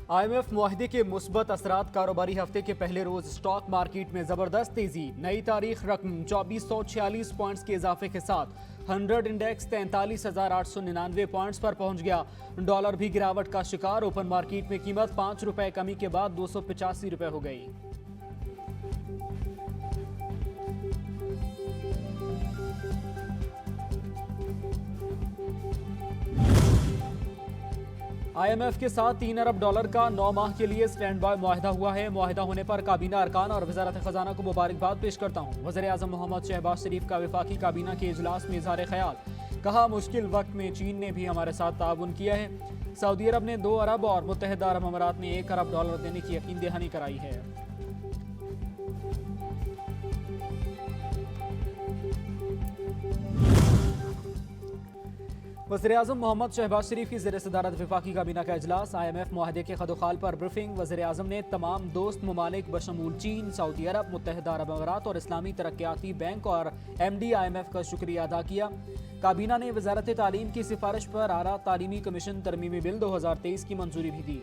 IMF मुआहदे के मुस्बत असरात। कारोबारी हफ्ते के पहले रोज स्टॉक मार्केट में जबरदस्त तेजी। नई तारीख रकम 2446 पॉइंट्स के इजाफे के साथ 100 इंडेक्स 43,899 पॉइंट्स पर पहुंच गया। डॉलर भी गिरावट का शिकार। ओपन मार्केट में कीमत 5 रुपए कमी के बाद 285 रुपए हो गई। IMF के साथ 3 अरब डॉलर का 9 माह के लिए स्टैंड बाय मुआहदा हुआ है। मुआहदा होने पर काबीना अरकान और वजारत खजाना को मुबारकबाद पेश करता हूँ। वज़ीर आज़म मोहम्मद शहबाज शरीफ का वफाकी काबीना के इजलास में इज़हार ख्याल। कहा, मुश्किल वक्त में चीन ने भी हमारे साथ ताउन किया है। सऊदी अरब ने 2 अरब और मुत्तहिदा अरब अमारात ने 1 अरब डॉलर देने की यकीन दहानी कराई है। वज़ीर-ए-आज़म मोहम्मद शहबाज शरीफ की ज़ेर सदारत वफाकी काबीना का इजलास। IMF मुआहदे के खदोखाल पर ब्रीफिंग। वज़ीर-ए-आज़म ने तमाम दोस्त ममालिक बशमूल चीन, सऊदी अरब, मुत्तहिदा अरब अमारात और इस्लामी तरक्याती बैंक और MD IMF का शुक्रिया अदा किया। काबीना ने वज़ारत तालीम की सिफारिश पर आला तालीमी कमीशन तरमीमी बिल 2023 की मंजूरी भी दी।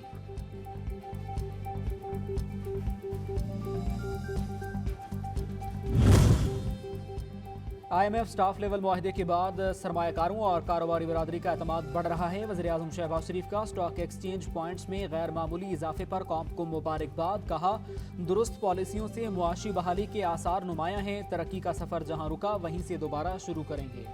IMF स्टाफ लेवल मुआहदे के बाद सरमायाकारों और कारोबारी बरादरी का एतमाद बढ़ रहा है। वज़ीर-ए-आज़म शहबाज शरीफ का स्टॉक एक्सचेंज पॉइंट्स में गैर मामूली इजाफे पर कौम को मुबारकबाद। कहा, दुरुस्त पॉलिसियों से मुआशी बहाली के आसार नुमायां हैं। तरक्की का सफर जहां रुका वहीं से दोबारा शुरू करेंगे।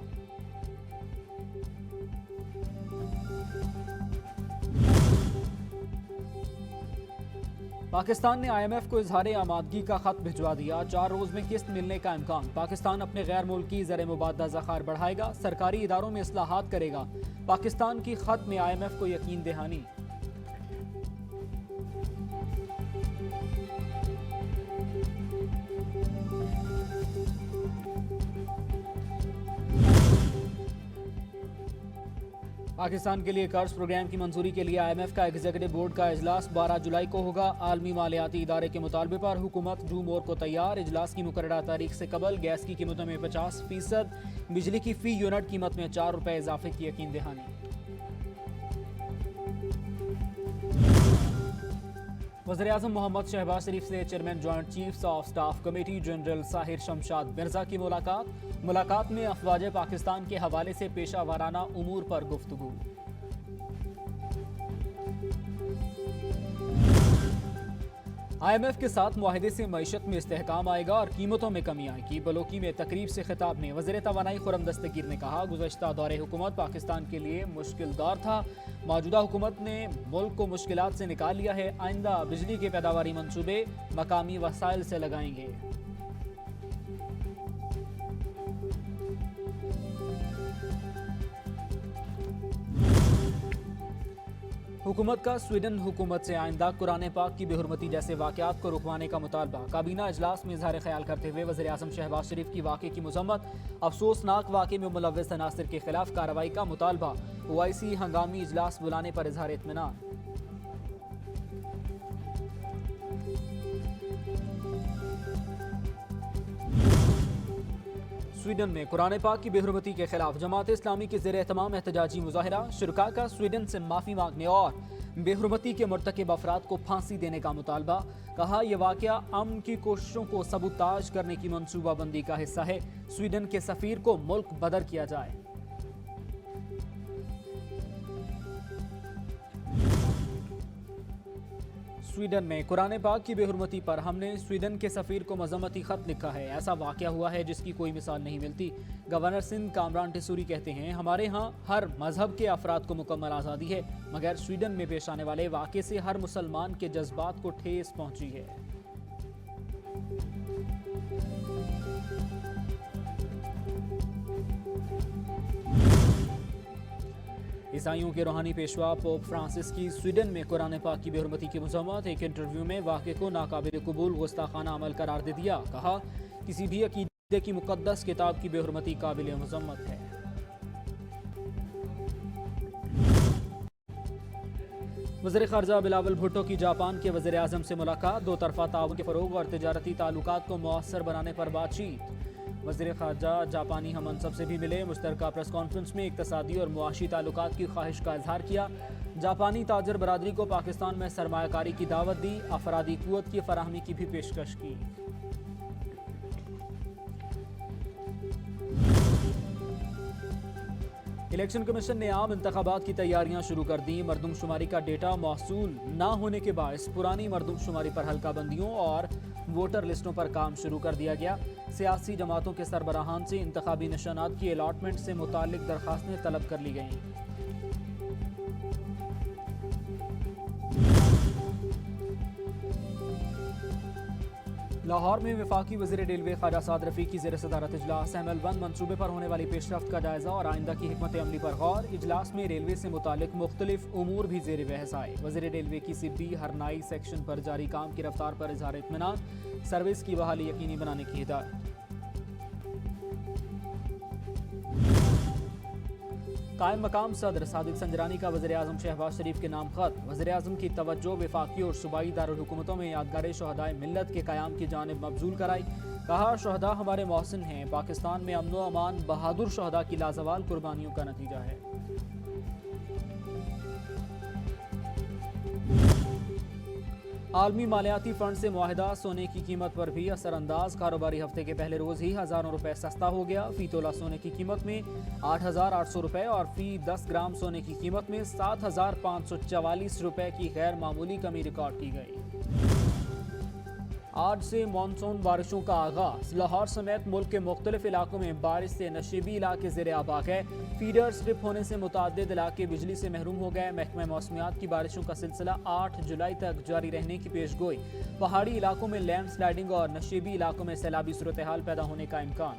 पाकिस्तान ने IMF को इजहार आमादगी का खत भिजवा दिया। 4 रोज में किस्त मिलने का इम्कान। पाकिस्तान अपने गैर मुल्की ज़र मुबादला ज़खायर बढ़ाएगा। सरकारी इदारों में इस्लाहात करेगा। पाकिस्तान की खत में IMF को यकीन दहानी। पाकिस्तान के लिए कर्ज प्रोग्राम की मंजूरी के लिए IMF का एग्जीक्यूटिव बोर्ड का इजलास 12 जुलाई को होगा। आलमी मालियाती इदारे के मुतालबे पर हुकूमत जूम और को तैयार। इजलास की मुकर्ररा तारीख से कबल गैस की कीमतों में 50%, बिजली की फी यूनिट कीमत में 4 रुपए इजाफे की यकीन दहानी। वज़ीर-ए-आज़म मोहम्मद शहबाज शरीफ से chairman joint chiefs of staff committee general Sahir Shamshad Mirza की मुलाकात में अफवाज पाकिस्तान के हवाले से पेशा वाराना उमूर पर गुफ्तगू। IMF के साथ मुआहदे से मईशत में इस्तेहकाम आएगा और कीमतों में कमी आएगी। बलोकी में तकरीब से खिताब में वज़ीर तवानाई खुर्रम दस्तगीर ने कहा, गुज़श्ता दौरे हुकूमत पाकिस्तान के लिए मुश्किल दौर था। मौजूदा हुकूमत ने मुल्क को मुश्किलात से निकाल लिया है। आइंदा बिजली के पैदावारी मंसूबे मकामी वसाइल से लगाएंगे। हुकूमत का स्वीडन हुकूमत से आइंदा कुरान पाक की बेहुरमती जैसे वाक़यात को रुकवाने का मुतालबा। काबीना इजलास में इज़हार ख्याल करते हुए वज़ीर-ए-आज़म शहबाज शरीफ की वाक़े की मज़म्मत। अफसोसनाक वाक़े में मुलव्वस अनासिर के खिलाफ कार्रवाई का मुतालबा। OIC हंगामी इजलास बुलाने पर इज़हार इत्मीनान। स्वीडन में कुरान पाक की बेहुरमती के खिलाफ जमात इस्लामी के ज़ेर एहतमाम एहतजाजी मुजाहिरा। शुरका का स्वीडन से माफ़ी मांगने और बेहुरमती के मुर्तकिब अफराद को फांसी देने का मुतालबा। कहा, यह वाक़या अमन की कोशिशों को सबूताज करने की मनसूबाबंदी का हिस्सा है। स्वीडन के सफ़ीर को मुल्क बदर किया जाए। स्वीडन में कुरान पाक की बेहुरमती पर हमने स्वीडन के सफ़ीर को मज़म्मती ख़त लिखा है। ऐसा वाक़या हुआ है जिसकी कोई मिसाल नहीं मिलती। गवर्नर सिंध कामरान टिसूरी कहते हैं, हमारे यहाँ हर मजहब के अफराद को मुकम्मल आज़ादी है, मगर स्वीडन में पेश आने वाले वाक़े से हर मुसलमान के जज्बात को ठेस पहुँची है। ईसाइयों के रूहानी पेशवा पोप फ्रांसिस की स्वीडन में कुरान पाक की बेहुरमती की मज़म्मत। एक इंटरव्यू में वाक़े को नाकाबिल कबूल गुस्ताखाना अमल करार दे दिया। कहा, किसी भी अकीदे की मुक़द्दस किताब की बेहुरमती काबिल मज़म्मत है। वज़ीर ख़ारजा बिलावल भुट्टो की जापान के वज़ीर-ए-आज़म से मुलाकात। 2 तरफ़ा ताउन के फ़रोग़ और तिजारती ताल्लुकात को मौसर बनाने पर बातचीत। वज़ीर ख़ारजा जापानी हम मनसब से भी मिले। मुश्तरका प्रेस कॉन्फ्रेंस में इक़्तिसादी और मुआशी ताल्लुकात की ख्वाहिश का इजहार किया। जापानी ताजर बरादरी को पाकिस्तान में सरमायाकारी की दावत दी, अफरादी कुव्वत की फराहमी की भी पेशकश की। इलेक्शन कमीशन ने आम इंतखाबात की तैयारियां शुरू कर दी। मरदमशुमारी का डेटा मौसूल न होने के बायस पुरानी मरदमशुमारी पर हल्का बंदियों और वोटर लिस्टों पर काम शुरू कर दिया गया। सियासी जमातों के सरबराहान से इंतखाबी निशानात की अलॉटमेंट से मुताल्लिक दरखास्तें तलब कर ली गईं। लाहौर में वफाकी वज़ीर रेलवे ख्वाजा साद रफ़ीक की ज़ेर सदारत इजलास, अमल-1 मनसूबे पर होने वाली पेशरफ्त का जायजा और आइंदा की हिकमत अमली पर गौर। इजलास में रेलवे से मुतालिक मुख्तलिफ उमूर भी ज़ेर बहस आए। वज़ीर रेलवे की सिब्बी हरनाई सेक्शन पर जारी काम की रफ्तार पर इजहार इत्मीनान, सर्विस की बहाली यकीनी बनाने की हिदायत। कायम मकाम सदर सादिक संजरानी का वज़ीर आज़म शहबाज शरीफ के नाम खत। वज़ीर आज़म की तवज्जो वफाकी और सूबाई दारुल हुकूमतों में यादगार शहदाए मिल्लत के क़याम की जानिब मबजूल कराई। कहा, शहदा हमारे मोहसिन हैं। पाकिस्तान में अमन व अमान बहादुर शहदा की लाजवाल कुर्बानियों का नतीजा है। आलमी मालियाती फंड से मुआहिदा, सोने की कीमत पर भी असरअंदाज। कारोबारी हफ्ते के पहले रोज ही हज़ारों रुपए सस्ता हो गया। फी तोला सोने की कीमत में 8,800 रुपए और फी 10 ग्राम सोने की कीमत में 7,544 रुपए की गैर मामूली कमी रिकॉर्ड की गई। आज से मानसून बारिशों का आगाज। लाहौर समेत मुल्क के मुख्तलिफ इलाकों में बारिश से नशीबी इलाके ज़ेर आबाक है। फीडर स्ट्रिप होने से मुताद्दिद इलाके बिजली से महरूम हो गए। महकमा मौसमियात की बारिशों का सिलसिला 8 जुलाई तक जारी रहने की पेशगोई। पहाड़ी इलाकों में लैंड स्लाइडिंग और नशीबी इलाकों में सैलाबी सूरत हाल पैदा होने का इम्कान।